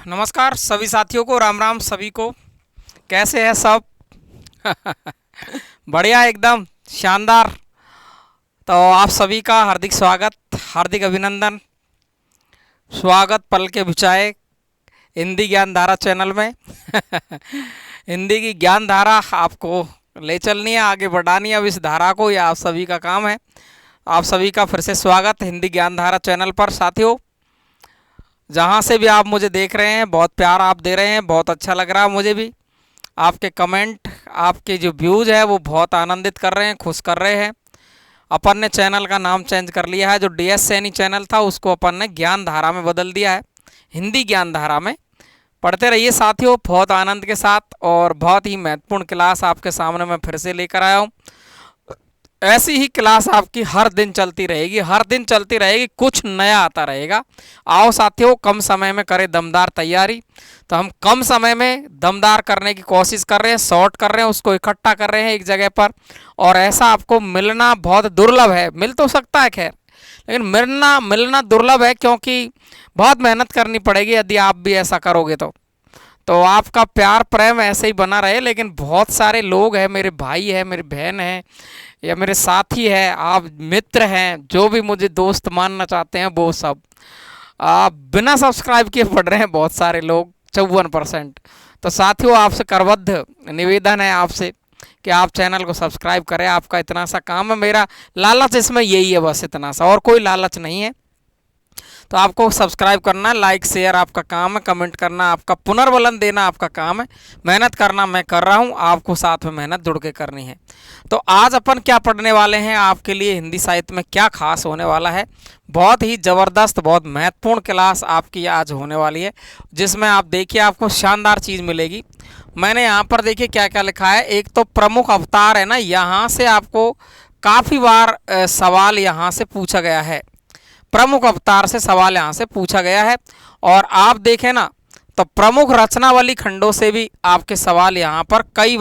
नमस्कार सभी साथियों को, राम राम सभी को। कैसे हैं सब? बढ़िया, एकदम शानदार। तो आप सभी का हार्दिक स्वागत, हार्दिक अभिनंदन, स्वागत पल के भिचाए हिंदी ज्ञान धारा चैनल में। हिंदी की ज्ञान धारा आपको ले चलनी है, आगे बढ़ानी है अब इस धारा को, यह आप सभी का काम है। आप सभी का फिर से स्वागत हिंदी ज्ञान धारा चैनल पर। साथियों, जहाँ से भी आप मुझे देख रहे हैं, बहुत प्यार आप दे रहे हैं, बहुत अच्छा लग रहा है मुझे भी। आपके कमेंट, आपके जो व्यूज़ है वो बहुत आनंदित कर रहे हैं, खुश कर रहे हैं। अपन ने चैनल का नाम चेंज कर लिया है, जो DS सैनी चैनल था उसको अपन ने ज्ञान धारा में बदल दिया है, हिंदी ज्ञान धारा में। पढ़ते रहिए साथियों, बहुत आनंद के साथ, और बहुत ही महत्वपूर्ण क्लास आपके सामने मैं फिर से लेकर आया हूँ। ऐसी ही क्लास आपकी हर दिन चलती रहेगी, हर दिन चलती रहेगी, कुछ नया आता रहेगा। आओ साथियों, कम समय में करें दमदार तैयारी। तो हम कम समय में दमदार करने की कोशिश कर रहे हैं, शॉर्ट कर रहे हैं, उसको इकट्ठा कर रहे हैं एक जगह पर। और ऐसा आपको मिलना बहुत दुर्लभ है, मिल तो सकता है खैर, लेकिन मिलना दुर्लभ है, क्योंकि बहुत मेहनत करनी पड़ेगी यदि आप भी ऐसा करोगे तो आपका प्यार प्रेम ऐसे ही बना रहे। लेकिन बहुत सारे लोग हैं, मेरे भाई हैं, मेरी बहन हैं, या मेरे साथी हैं, आप मित्र हैं, जो भी मुझे दोस्त मानना चाहते हैं, वो सब आप बिना सब्सक्राइब किए पढ़ रहे हैं, बहुत सारे लोग, 54%। तो साथियों, आपसे करबद्ध निवेदन है आपसे कि आप चैनल को सब्सक्राइब करें। आपका इतना सा काम है, मेरा लालच इसमें यही है, बस इतना सा, और कोई लालच नहीं है। तो आपको सब्सक्राइब करना, लाइक शेयर आपका काम है, कमेंट करना आपका, पुनर्बलन देना आपका काम है, मेहनत करना मैं कर रहा हूँ, आपको साथ में मेहनत जुड़ के करनी है। तो आज अपन क्या पढ़ने वाले हैं, आपके लिए हिंदी साहित्य में क्या खास होने वाला है। बहुत ही ज़बरदस्त, बहुत महत्वपूर्ण क्लास आपकी आज होने वाली है, जिसमें आप देखिए आपको शानदार चीज़ मिलेगी। मैंने यहाँ पर देखिए क्या क्या लिखा है। एक तो प्रमुख अवतार है ना, यहाँ से आपको काफ़ी बार सवाल यहाँ से पूछा गया है, प्रमुख अवतार से सवाल यहाँ से पूछा गया है। और आप देखें ना, तो प्रमुख रचनावली खंडों से भी आपके सवाल यहाँ पर कई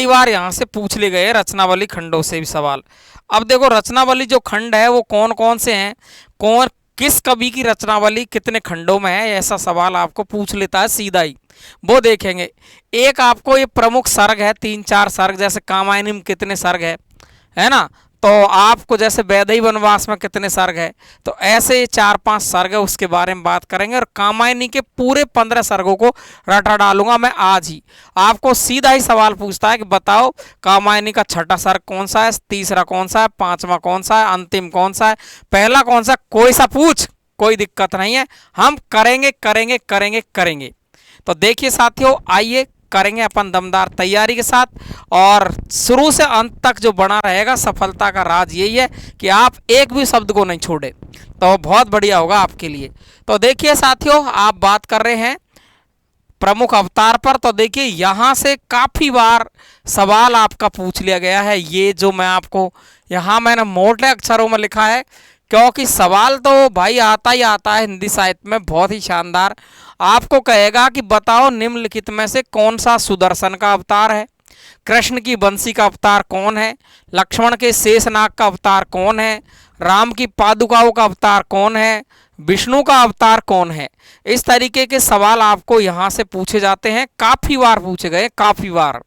बार यहाँ से पूछ लिए गए, रचनावली खंडों से भी सवाल। अब देखो, रचनावली जो खंड है वो कौन कौन से हैं, कौन किस कवि की रचनावली कितने खंडों में है, ऐसा सवाल आपको पूछ लेता है सीधा ही, वो देखेंगे। एक आपको ये प्रमुख सर्ग है, 3-4 सर्ग, जैसे कामायनी में कितने सर्ग है ना, तो आपको जैसे वैदेही वनवास में कितने सर्ग है, तो ऐसे 4-5 सर्ग है, उसके बारे में बात करेंगे। और कामायनी के पूरे 15 सर्गों को रटा डालूंगा मैं आज ही। आपको सीधा ही सवाल पूछता है कि बताओ कामायनी का छठा सर्ग कौन सा है, तीसरा कौन सा है, पांचवा कौन सा है, अंतिम कौन सा है, पहला कौन सा, कोई सा पूछ, कोई दिक्कत नहीं है, हम करेंगे करेंगे करेंगे करेंगे। तो देखिए साथियों, आइए करेंगे अपन दमदार तैयारी के साथ, और शुरू से अंत तक जो बना रहेगा, सफलता का राज यही है कि आप एक भी शब्द को नहीं छोड़े, तो बहुत बढ़िया होगा आपके लिए। तो देखिए साथियों, आप बात कर रहे हैं प्रमुख अवतार पर, तो देखिए यहाँ से काफ़ी बार सवाल आपका पूछ लिया गया है। ये जो मैं आपको यहाँ मैंने मोटे अक्षरों में लिखा है, क्योंकि सवाल तो भाई आता ही आता है हिंदी साहित्य में, बहुत ही शानदार। आपको कहेगा कि बताओ निम्नलिखित में से कौन सा सुदर्शन का अवतार है, कृष्ण की बंसी का अवतार कौन है, लक्ष्मण के शेषनाग का अवतार कौन है, राम की पादुकाओं का अवतार कौन है, विष्णु का अवतार कौन है। इस तरीके के सवाल आपको यहाँ से पूछे जाते हैं, काफ़ी बार पूछे गए, काफ़ी बार।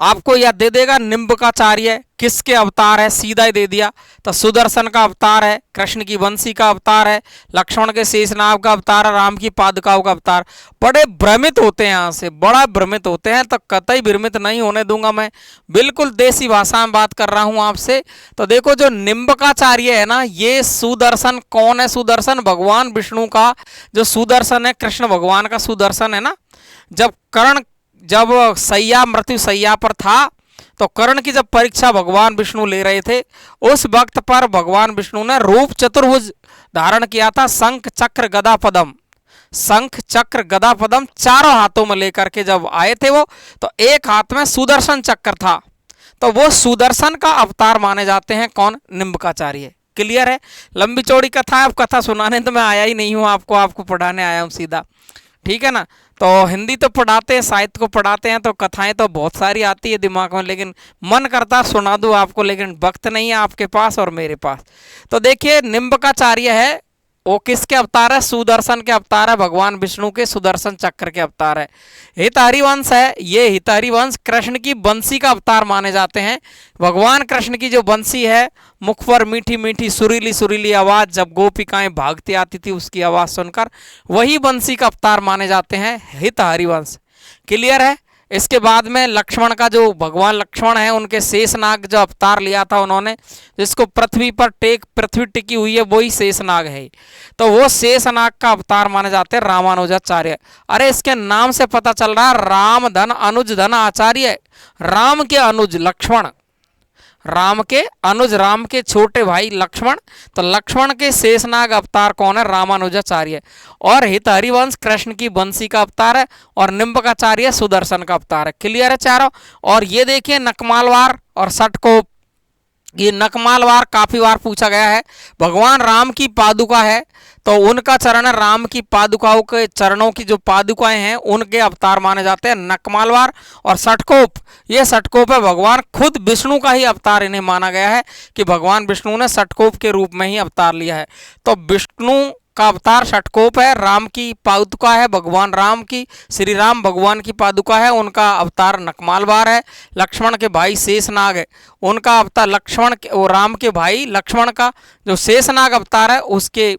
आपको यह दे देगा निम्बकाचार्य किसके अवतार है, सीधा ही दे दिया, तो सुदर्शन का अवतार है, कृष्ण की बंसी का अवतार है, लक्ष्मण के शेषनाग का अवतार है, राम की पादुकाओं का अवतार। बड़े भ्रमित होते हैं, यहाँ से बड़ा भ्रमित होते हैं, तो कतई भ्रमित नहीं होने दूंगा मैं, बिल्कुल देसी भाषा में बात कर रहा हूँ आपसे। तो देखो, जो निम्बकाचार्य है ना, ये सुदर्शन कौन है, सुदर्शन भगवान विष्णु का जो सुदर्शन है, कृष्ण भगवान का सुदर्शन है ना। जब सैया मृत्यु सैया पर था, तो कर्ण की जब परीक्षा भगवान विष्णु ले रहे थे, उस वक्त पर भगवान विष्णु ने रूप चतुर्भुज धारण किया था, शंख चक्र गदा पद्म, शंख चक्र गदा पद्म चारों हाथों में लेकर के जब आए थे वो, तो एक हाथ में सुदर्शन चक्र था, तो वो सुदर्शन का अवतार माने जाते हैं कौन, निम्बकाचार्य। क्लियर है? लंबी चौड़ी कथा है, अब कथा सुनाने तो मैं आया ही नहीं हूँ, आपको पढ़ाने आया हूँ सीधा, ठीक है ना। तो हिंदी तो पढ़ाते हैं, साहित्य को पढ़ाते हैं, तो कथाएं तो बहुत सारी आती है दिमाग में, लेकिन मन करता सुना दूं आपको, लेकिन वक्त नहीं है आपके पास और मेरे पास। तो देखिए, निम्बकाचार्य है वो किसके अवतार है? सुदर्शन के अवतार है, भगवान विष्णु के सुदर्शन चक्र के अवतार है। हितहरि वंश है, ये हितहरि वंश कृष्ण की बंसी का अवतार माने जाते हैं। भगवान कृष्ण की जो बंसी है, मुख पर मीठी मीठी सुरीली सुरीली आवाज, जब गोपिकाएं भागती आती थी उसकी आवाज सुनकर, वही बंसी का अवतार माने जाते हैं हितहरि वंश। क्लियर है? इसके बाद में लक्ष्मण का, जो भगवान लक्ष्मण है, उनके शेषनाग जो अवतार लिया था उन्होंने, जिसको पृथ्वी पर पृथ्वी टिकी हुई है वही शेषनाग है, तो वो शेषनाग का अवतार माने जाते हैं रामानुजाचार्य। अरे इसके नाम से पता चल रहा है राम धन अनुज धन आचार्य, राम के अनुज लक्ष्मण, राम के अनुज, राम के छोटे भाई लक्ष्मण, तो लक्ष्मण के शेषनाग अवतार कौन है? रामानुजाचार्य। और हितहरि वंश कृष्ण की बंसी का अवतार है, और निम्बकाचार्य सुदर्शन का अवतार है। क्लियर है चारों? और ये देखिए नकमालवार और सटकोप, ये नकमालवार काफी बार पूछा गया है। भगवान राम की पादुका है, तो उनका चरण है, राम की पादुकाओं के चरणों की जो पादुकाएं हैं उनके अवतार माने जाते हैं नकमालवार। और सटकोप, ये सटकोप है, भगवान खुद विष्णु का ही अवतार इन्हें माना गया है कि भगवान विष्णु ने सटकोप के रूप में ही अवतार लिया है। तो विष्णु का अवतार षटकोप है, राम की पादुका है, भगवान राम की, श्री राम भगवान की पादुका है, उनका अवतार नकमालवार है। लक्ष्मण के भाई शेषनाग है, उनका अवतार लक्ष्मण के, वो राम के भाई लक्ष्मण का जो शेषनाग अवतार है उसके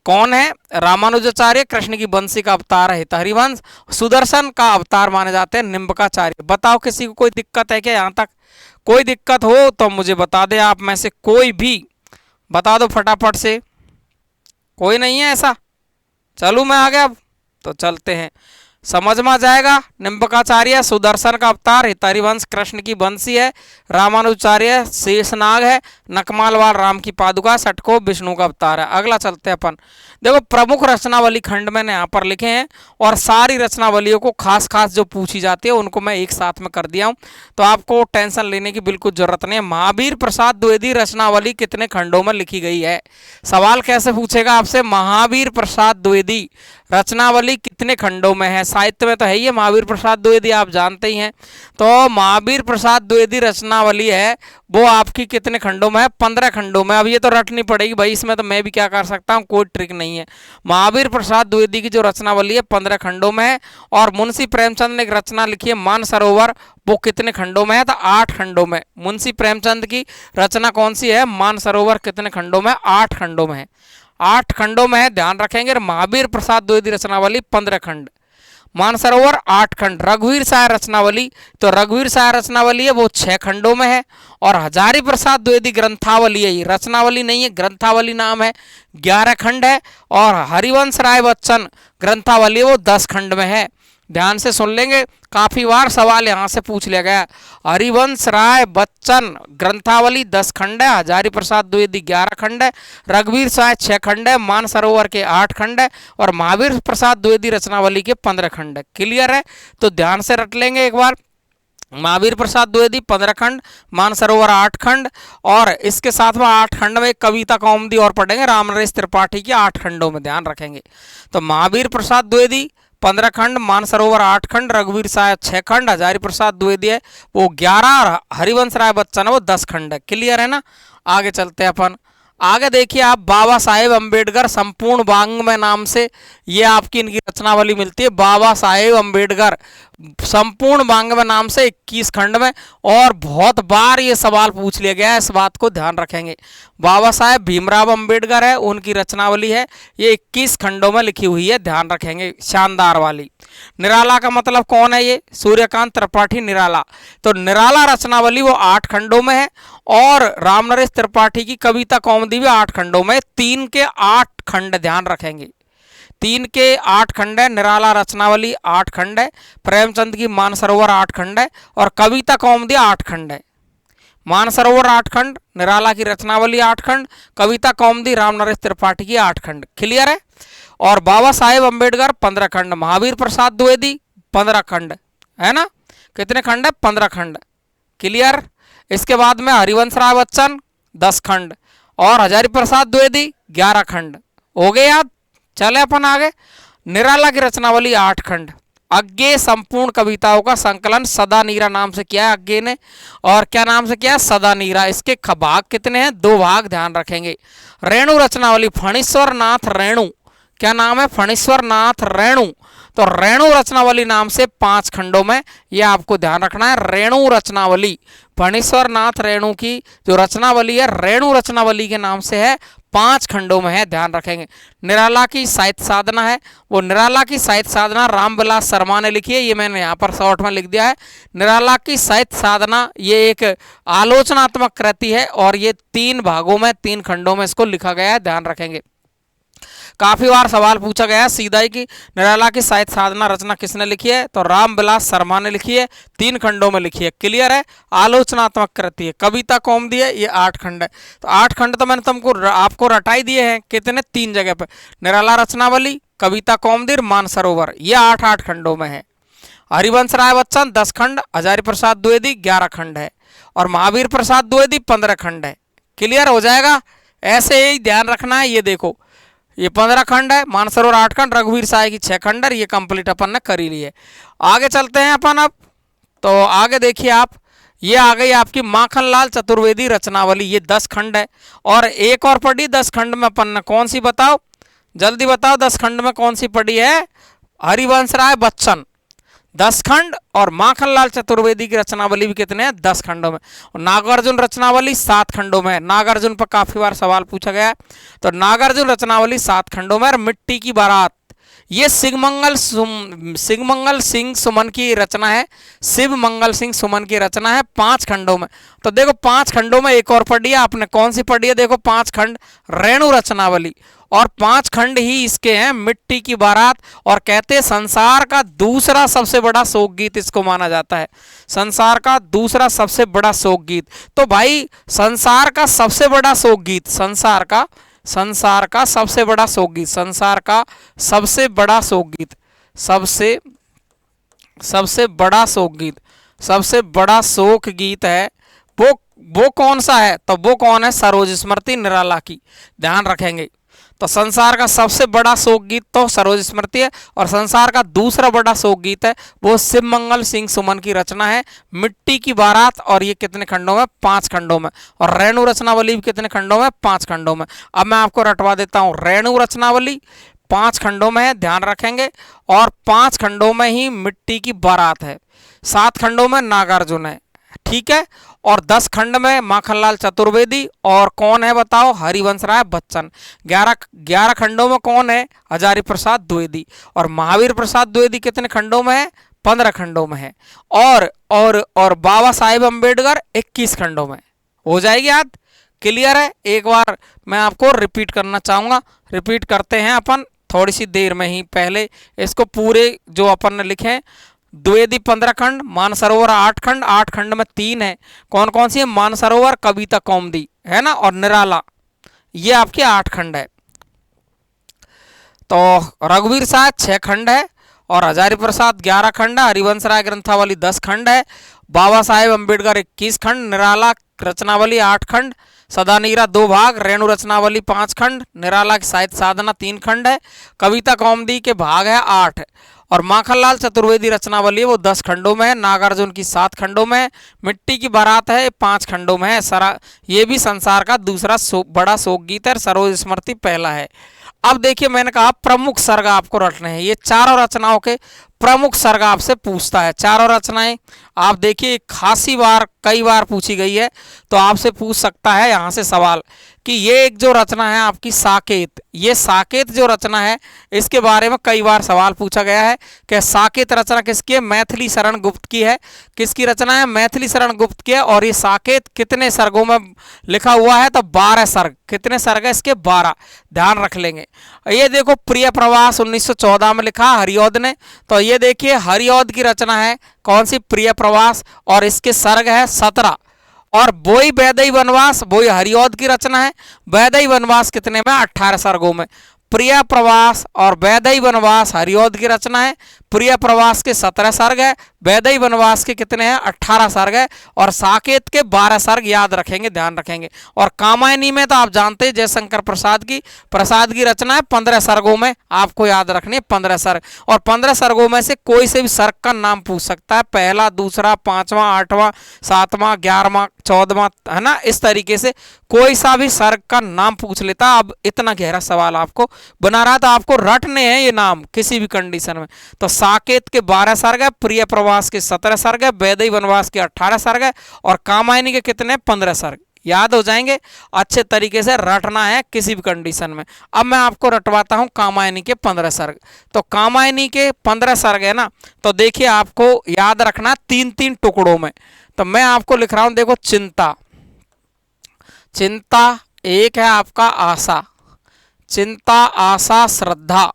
कौन है? रामानुजाचार्य। कृष्ण की बंसी का अवतार है हितहरि वंश। सुदर्शन का अवतार माने जाते हैं निम्बकाचार्य। बताओ किसी को कोई दिक्कत है क्या? यहाँ तक कोई दिक्कत हो तो मुझे बता दें, आप में से कोई भी बता दो फटाफट से। कोई नहीं है ऐसा? चलूँ मैं आगे अब? तो चलते हैं, समझ में आ जाएगा। निम्बकाचार्य सुदर्शन का अवतार, हितहरि वंश कृष्ण की बंसी है, रामानुजाचार्य शेषनाग है, नकमालवार राम की पादुका, सटकोप विष्णु का अवतार है। अगला चलते हैं अपन। देखो प्रमुख रचनावली खंड मैंने यहाँ पर लिखे हैं, और सारी रचनावलियों को खास खास जो पूछी जाती है उनको मैं एक साथ में कर दिया हूँ, तो आपको टेंशन लेने की बिल्कुल जरूरत नहीं है। महावीर प्रसाद द्विवेदी रचनावली कितने खंडों में लिखी गई है? सवाल कैसे पूछेगा आपसे? महावीर प्रसाद द्विवेदी रचनावली कितने खंडों में है? साहित्य में तो है ही महावीर प्रसाद द्विवेदी, आप जानते ही हैं। तो महावीर प्रसाद द्विवेदी रचनावली है वो आपकी कितने खंडों में है? 15 खंडों में। अब ये तो रटनी पड़ेगी भाई, इसमें तो मैं भी क्या कर सकता हूँ, कोई ट्रिक नहीं है। महावीर प्रसाद द्विवेदी की जो रचनावली है 15 खंडों में है। और मुंशी प्रेमचंद ने एक रचना लिखी है मानसरोवर, वो कितने खंडों में है? तो 8 खंडों में। मुंशी प्रेमचंद की रचना कौन सी है? मानसरोवर कितने खंडों में? 8 खंडों में है, 8 खंडों में है, ध्यान रखेंगे। महावीर प्रसाद द्विवेदी रचनावली 15 खंड, मानसरोवर 8 खंड। रघुवीर साय रचनावली, तो रघुवीर साय रचनावली है वो 6 खंडों में है। और हजारी प्रसाद द्विवेदी ग्रंथावली है, ये रचनावली नहीं है, ग्रंथावली नाम है, 11 खंड है। और हरिवंश राय बच्चन ग्रंथावली वो 10 खंड में है। ध्यान से सुन लेंगे, काफी बार सवाल यहाँ से पूछ लिया गया। हरिवंश राय बच्चन ग्रंथावली 10 खंड है, हजारी प्रसाद द्विवेदी 11 खंड है, रघुवीर साय 6 खंड है, मानसरोवर के 8 खंड है, और महावीर प्रसाद द्विवेदी रचनावली के 15 खंड है। क्लियर है? तो ध्यान से रट लेंगे एक बार। महावीर प्रसाद द्विवेदी 15 खंड, मानसरोवर 8 खंड, और इसके साथ में 8 खंड में कविता कौमुदी और पढ़ेंगे रामनरेश त्रिपाठी की 8 खंडों में, ध्यान रखेंगे। तो महावीर प्रसाद द्विवेदी 15 खंड, मानसरोवर 8 खंड, रघुवीर साय 6 खंड, हजारी प्रसाद द्विवेदी है वो 11, और हरिवंश राय बच्चन है वो 10 खंड है। क्लियर है ना? आगे चलते हैं अपन। आगे देखिए आप, बाबा साहेब अम्बेडकर संपूर्ण वाङ्मय नाम से ये आपकी इनकी रचनावली मिलती है। बाबा साहेब अम्बेडकर संपूर्ण वाङ्मय नाम से 21 खंड में, और बहुत बार ये सवाल पूछ लिया गया है, इस बात को ध्यान रखेंगे। बाबा साहेब भीमराव अम्बेडकर है, उनकी रचनावली है, ये 21 खंडों में लिखी हुई है, ध्यान रखेंगे, शानदार वाली। निराला का मतलब कौन है? ये सूर्यकांत त्रिपाठी निराला। तो निराला रचनावली वो 8 खंडों में है, और रामनरेश त्रिपाठी की कविता कौमुदी भी 8 खंडों में, 3 के 8 खंड, ध्यान रखेंगे, 3 के 8 खंड है। निराला रचनावली 8 खंड है, प्रेमचंद की मानसरोवर 8 खंड है, और कविता कौमुदी 8 खंड है। मानसरोवर 8 खंड, निराला की रचनावली 8 खंड, कविता कौमुदी रामनरेश त्रिपाठी की 8 खंड। क्लियर है? और बाबा साहेब अम्बेडकर 15 खंड, महावीर प्रसाद द्विवेदी 15 खंड है ना? कितने खंड है? 15 खंड। क्लियर? इसके बाद में हरिवंश राय बच्चन 10 खंड, और हजारी प्रसाद द्विवेदी 11 खंड। हो गए याद? चले अपन आगे। निराला की रचनावली 8 खंड, अज्ञे संपूर्ण कविताओं का संकलन सदा नीरा नाम से किया है अज्ञे ने। और क्या नाम से किया है? सदा नीरा। इसके भाग कितने हैं? 2 भाग, ध्यान रखेंगे। रेणु रचनावली फणीश्वर नाथ रेणु, क्या नाम है? फणीश्वर नाथ रेणु। तो रेणु रचनावली नाम से 5 खंडों में, यह आपको ध्यान रखना है। रेणु रचनावली, फणीश्वर नाथ रेणु की जो रचनावली है रेणु रचनावली के नाम से है, 5 खंडों में है, ध्यान रखेंगे। निराला की साहित्य साधना है, वो निराला की साहित्य साधना रामविलास शर्मा ने लिखी है, ये मैंने यहाँ पर शॉर्ट में लिख दिया है। निराला की साहित्य साधना ये एक आलोचनात्मक कृति है और ये 3 भागों में 3 खंडों में इसको लिखा गया है, ध्यान रखेंगे। काफी बार सवाल पूछा गया है सीधा ही कि निराला की साहित्य साधना रचना किसने लिखी है? तो रामविलास शर्मा ने लिखी है, 3 खंडों में लिखी है। क्लियर है? आलोचनात्मक कृति है। कविता कौमुदी है, ये 8 खंड है। तो 8 खंड तो मैंने तुमको आपको रटाई दिए हैं, कितने? 3 जगह पे। निराला रचनावली, कविता कौमुदी, मानसरोवर, ये 8-8 खंडों में है। हरिवंश राय बच्चन 10 खंड, हजारी प्रसाद द्विवेदी 11 खंड है और महावीर प्रसाद द्विवेदी 15 खंड है। क्लियर हो जाएगा? ऐसे ही ध्यान रखना है। ये देखो, ये 15 खंड है, मानसरोवर 8 खंड, रघुवीर साय की 6 खंड, ये कंप्लीट अपन ने कर ही ली है। आगे चलते हैं अपन अब। तो आगे देखिए आप, ये आ गई आपकी माखनलाल चतुर्वेदी रचनावली, ये 10 खंड है। और एक और पढ़ी 10 खंड में अपन ने, कौन सी बताओ? जल्दी बताओ, 10 खंड में कौन सी पढ़ी है? हरिवंश राय बच्चन 10 खंड और माखनलाल चतुर्वेदी की रचनावली भी कितने हैं? 10 खंडों में। और नागार्जुन रचनावली 7 खंडों में है। नागार्जुन पर काफी बार सवाल पूछा गया है, तो नागार्जुन रचनावली 7 खंडों में। और मिट्टी की बारात, ये शिवमंगल सिंह सुमन की रचना है, शिव मंगल सिंह सुमन की रचना है, 5 खंडों में। तो देखो 5 खंडों में एक और पढ़ी है आपने, कौन सी पढ़ी है? देखो 5 खंड रेणु रचनावली, और 5 खंड ही इसके हैं मिट्टी की बारात। और कहते हैं संसार का दूसरा सबसे बड़ा शोक गीत इसको माना जाता है, संसार का दूसरा सबसे बड़ा शोक गीत। तो भाई संसार का सबसे बड़ा शोक गीत, संसार का सबसे बड़ा शोक गीत, संसार का सबसे बड़ा शोक गीत, सबसे बड़ा शोक गीत, सबसे बड़ा शोक गीत है वो कौन सा है? तो वो कौन है? सरोज स्मृति निराला की, ध्यान रखेंगे। तो संसार का सबसे बड़ा शोक गीत तो सरोज स्मृति है, और संसार का दूसरा बड़ा शोक गीत है वो शिव मंगल सिंह सुमन की रचना है, मिट्टी की बारात। और ये कितने खंडों में? 5 खंडों में। और रेणु रचनावली भी कितने खंडों में? 5 खंडों में। अब मैं आपको रटवा देता हूँ, रेणु रचनावली 5 खंडों में है, ध्यान रखेंगे। और 5 खंडों में ही मिट्टी की बारात है, 7 खंडों में नागार्जुन है, ठीक है। और 10 खंड में माखनलाल चतुर्वेदी, और कौन है बताओ? हरिवंश राय बच्चन। 11 खंडों में कौन है? हजारी प्रसाद द्विवेदी। और महावीर प्रसाद द्विवेदी कितने खंडों में है? 15 खंडों में है। और बाबा साहेब अम्बेडकर 21 खंडों में। हो जाएगी याद? क्लियर है? एक बार मैं आपको रिपीट करना चाहूंगा, रिपीट करते हैं अपन थोड़ी सी देर में ही। पहले इसको पूरे जो अपन ने लिखे हैं, द्विवेदी 15 खंड, मानसरोवर 8 खंड, 8 खंड में 3 है। कौन कौन सी है? मानसरोवर, कविता कौमुदी है ना, और निराला, ये आपके 8 खंड है। तो रघुवीर साहब 6 खंड है, और हजारी प्रसाद 11 खंड है, हरिवंश राय ग्रंथावली 10 खंड है, बाबा साहेब अम्बेडकर 21 खंड, निराला रचनावली 8 खंड, सदानीरा 2 भाग, रेणु रचनावली 5 खंड, निराला की साहित्य साधना 3 खंड है, कविता कौमुदी के भाग है 8, और माखनलाल चतुर्वेदी रचनावली है वो 10 खंडों में है, नागार्जुन की 7 खंडों में है, मिट्टी की बारात है 5 खंडों में है। ये भी संसार का दूसरा बड़ा शोक गीत है, सरोज स्मृति पहला है। अब देखिए मैंने कहा प्रमुख सर्ग आपको रटने हैं, ये चारों रचनाओं के प्रमुख सर्ग आपसे पूछता है। चारों रचनाएं आप देखिए खासी बार कई बार पूछी गई है, तो आपसे पूछ सकता है यहाँ से सवाल कि ये एक जो रचना है आपकी साकेत, ये साकेत जो रचना है इसके बारे में कई बार सवाल पूछा गया है कि साकेत रचना किसकी है? मैथिली शरण गुप्त की है। किसकी रचना है? मैथिली शरण गुप्त की है। और ये साकेत कितने सर्गों में लिखा हुआ है? तो 12 सर्ग। कितने सर्ग है इसके? 12, ध्यान रख लेंगे। ये देखो प्रिय प्रवास 1914 में लिखा हरिऔध ने, तो ये देखिए हरिऔध की रचना है कौन सी? प्रिय प्रवास, और इसके सर्ग है 17। और बोई वैदेही वनवास, बोई हरिऔध की रचना है, वैदेही वनवास कितने में? 18 सर्गों में। प्रिय प्रवास और वैदेही वनवास हरिऔध की रचना है, प्रिय प्रवास के 17 सर्ग है, वैदेही वनवास के कितने हैं 18 सर्ग है, और साकेत के 12 सर्ग याद रखेंगे, ध्यान रखेंगे। और कामायनी में तो आप जानते हैं जयशंकर प्रसाद की रचना है, 15 सर्गों में आपको याद रखनी है 15 सर्ग, और 15 सर्गों में से कोई से भी सर्ग का नाम पूछ सकता है, पहला, दूसरा, 5वां, 8वां, 7वां, 11वां, 14वां, है ना, इस तरीके से कोई सा भी सर्ग का नाम पूछ लेता। अब इतना गहरा सवाल आपको बना रहा था, आपको रटने हैं ये नाम किसी भी कंडीशन में। तो साकेत के 12 सर्ग है, प्रिय प्रवास के 17 सर्ग है, वैदेही वनवास के 18 सर्ग है, और कामायनी के कितने 15 सर्ग याद हो जाएंगे। अच्छे तरीके से रटना है किसी भी कंडीशन में। अब मैं आपको रटवाता हूं कामायनी के 15 सर्ग। तो कामायनी के 15 सर्ग है ना, तो देखिए आपको याद रखना 3-3 टुकड़ों में। तो मैं आपको लिख रहा हूं, देखो चिंता, चिंता एक है आपका आशा, चिंता, आशा, श्रद्धा।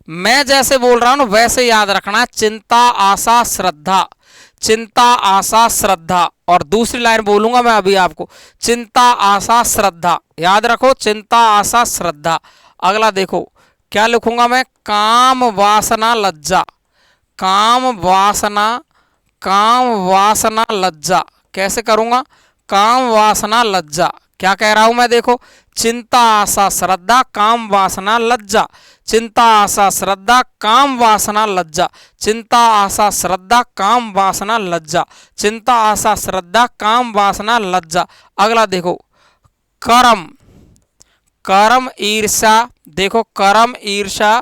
मैं जैसे बोल रहा हूं वैसे याद रखना, चिंता, आशा, श्रद्धा, चिंता, आशा, श्रद्धा। और दूसरी लाइन बोलूंगा मैं अभी आपको, चिंता, आशा, श्रद्धा, याद रखो, चिंता, आशा, श्रद्धा। अगला देखो क्या लिखूंगा मैं, काम, वासना, लज्जा, काम, वासना, काम, वासना, लज्जा। कैसे करूंगा, काम, वासना, लज्जा। क्या कह रहा हूं मैं, देखो, चिंता, आशा, श्रद्धा, काम, वासना, लज्जा, चिंता, आशा, श्रद्धा, काम, वासना, लज्जा, चिंता, आशा, श्रद्धा, काम, वासना, लज्जा, चिंता, आशा, श्रद्धा, काम, वासना, लज्जा। अगला देखो कर्म, कर्म, ईर्ष्या, देखो कर्म, ईर्ष्या,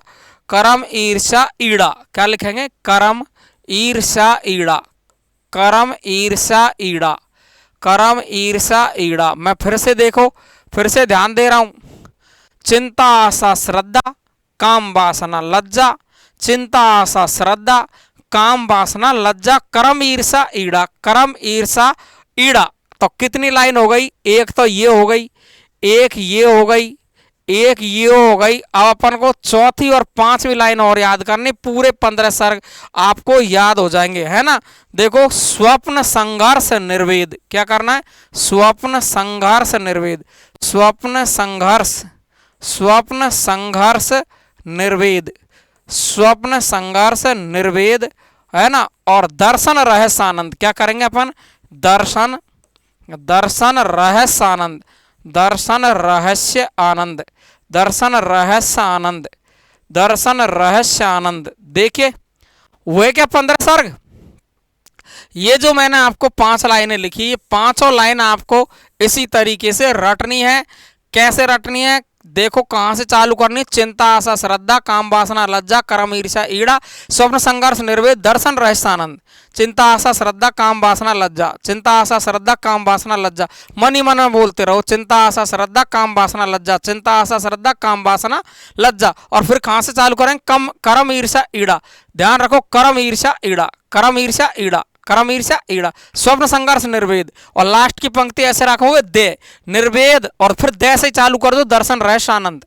कर्म, ईर्ष्या, ईड़ा। क्या लिखेंगे, कर्म, ईर्ष्या, ईड़ा, कर्म, ईर्ष्या, ईड़ा, कर्म, ईर्ष्या, ईड़ा। मैं फिर से देखो, फिर से ध्यान दे रहा हूं, चिंता, आशा, श्रद्धा, काम, वासना, लज्जा, चिंता, आशा, श्रद्धा, काम, वासना, लज्जा, कर्म, ईर्ष्या, ईड़ा, कर्म, ईर्ष्या, ईड़ा। तो कितनी लाइन हो गई, एक तो ये हो गई, एक ये हो गई, एक ये हो गई। अब अपन को चौथी और 5वीं लाइन और याद करनी, पूरे 15 सर्ग आपको याद हो जाएंगे, है ना। देखो, स्वप्न, संघर्ष, निर्वेद। क्या करना है, स्वप्न, संघर्ष, निर्वेद, स्वप्न, संघर्ष, स्वप्न, संघर्ष, निर्वेद, स्वप्न, संघर्ष, निर्वेद, है ना। और दर्शन, रहस्य, आनंद। क्या करेंगे अपन, दर्शन, दर्शन, रहस्य, आनंद, दर्शन, रहस्य, आनंद, दर्शन, रहस्य, आनंद, दर्शन, रहस्य, आनंद। देखिए हुए क्या 15 सर्ग। ये जो मैंने आपको 5 लाइनें लिखी, ये पांचों लाइन आपको इसी तरीके से रटनी है। कैसे रटनी है, देखो कहां से चालू करनी, चिंता, आशा, श्रद्धा, काम, वासना, लज्जा, कर्म, ईर्ष्या, ईड़ा, स्वप्न, संघर्ष, निर्वेद, दर्शन, रहस्य, आनंद, चिंता, आशा, श्रद्धा, काम, वासना, लज्जा, चिंता, आशा, श्रद्धा, काम, वासना, लज्जा। मन ही मन में बोलते रहो, चिंता, आशा, श्रद्धा, काम, वासना, लज्जा, चिंता, आशा, श्रद्धा, काम, वासना, लज्जा। और फिर कहां से चालू करें, कर्म, ईर्ष्या, ईड़ा। ध्यान रखो, कर्म, ईर्ष्या, ईड़ा, कर्म, ईर्ष्या, ईड़ा, कर्म, ईर्ष्या, ईड़ा, स्वप्न, संघर्ष, निर्वेद। और लास्ट की पंक्ति ऐसे रखोगे, दे, निर्वेद, और फिर दे से चालू कर दो, दर्शन, रहस्य, आनंद,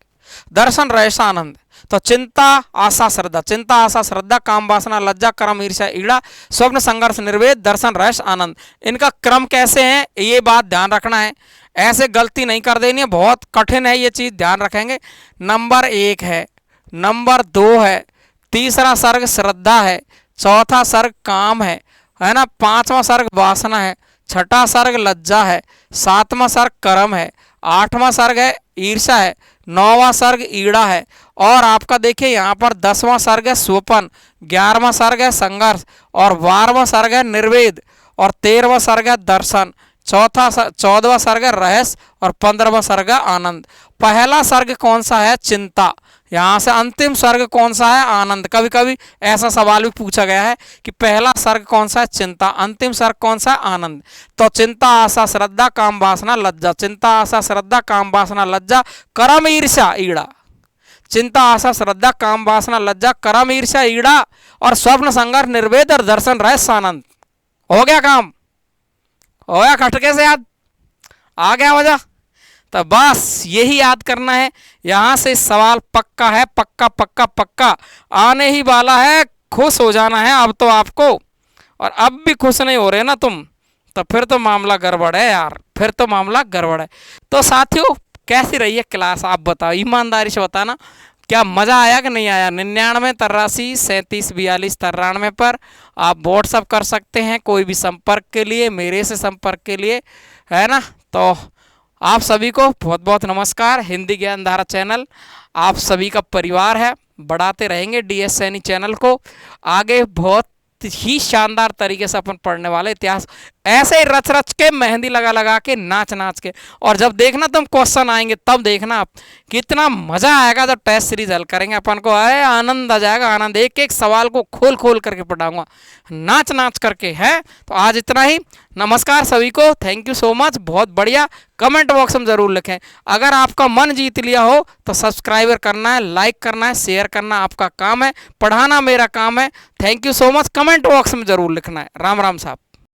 दर्शन, रहस्य, आनंद। तो चिंता, आशा, श्रद्धा, चिंता, आशा, श्रद्धा, काम, वासना, लज्जा, कर्म, ईर्ष्या, ईड़ा, स्वप्न, संघर्ष, निर्वेद, दर्शन, रहस्य, आनंद। इनका क्रम कैसे है, ये बात ध्यान रखना है, ऐसे गलती नहीं कर देनी है, बहुत कठिन है ये चीज, ध्यान रखेंगे। नंबर 1 है, नंबर 2 है, तीसरा सर्ग श्रद्धा है, चौथा सर्ग काम है ना, 5वां सर्ग वासना है, छठा सर्ग लज्जा है, 7वां सर्ग कर्म है, 8वां सर्ग है ईर्ष्या है, 9वां सर्ग ईड़ा है, और आपका देखिए यहाँ पर 10वां सर्ग है स्वपन, 11वां सर्ग है संघर्ष, और 12वां सर्ग है निर्वेद, और 13वां सर्ग है दर्शन, 14वां सर्ग है रहस्य, और 15वां सर्ग है आनंद। पहला सर्ग कौन सा है, चिंता। यहाँ से अंतिम सर्ग कौन सा है, आनंद। कभी कभी ऐसा सवाल भी पूछा गया है कि पहला सर्ग कौन सा है, चिंता, अंतिम सर्ग कौन सा है, आनंद। तो चिंता, आशा, श्रद्धा, काम, वासना, लज्जा, चिंता, आशा, श्रद्धा, काम, वासना, लज्जा, कर्म, ईर्ष्या, ईड़ा, चिंता, आशा, श्रद्धा, काम, वासना, लज्जा, कर्म, ईर्ष्या, ईड़ा, और स्वप्न, संघर्ष, निर्वेद, और दर्शन, रहस्य, आनंद। हो गया काम, हो गया खटके से याद आ गया मजा। तो बस यही याद करना है, यहां से सवाल पक्का है, पक्का पक्का पक्का आने ही वाला है। खुश हो जाना है अब तो आपको, और अब भी खुश नहीं हो रहे ना तुम, तो फिर तो मामला गड़बड़ है यार, फिर तो मामला गड़बड़ है। तो साथियों कैसी रही है क्लास, आप बताओ, ईमानदारी से बताना क्या मज़ा आया कि नहीं आया? 99 83 37 42 93 पर आप व्हाट्सअप कर सकते हैं कोई भी संपर्क के लिए, मेरे से संपर्क के लिए, है ना। तो आप सभी को बहुत बहुत नमस्कार। हिंदी ज्ञान धारा चैनल आप सभी का परिवार है, बढ़ाते रहेंगे DS सैनी चैनल को आगे। बहुत ही शानदार तरीके से अपन पढ़ने वाले इतिहास, ऐसे ही रच रच के, मेहंदी लगा लगा के, नाच नाच के। और जब देखना तुम क्वेश्चन आएंगे तब देखना आप कितना मजा आएगा जब टेस्ट सीरीज हल करेंगे अपन को। अरे आनंद आ जाएगा, आनंद। एक एक सवाल को खोल खोल करके पढ़ाऊंगा, नाच नाच करके, है। तो आज इतना ही। नमस्कार सभी को, थैंक यू सो मच। बहुत बढ़िया। कमेंट बॉक्स में ज़रूर लिखें। अगर आपका मन जीत लिया हो तो सब्सक्राइबर करना है, लाइक करना है, शेयर करना आपका काम है, पढ़ाना मेरा काम है। Thank you so much. Comment box में ज़रूर लिखना है। राम राम साहब।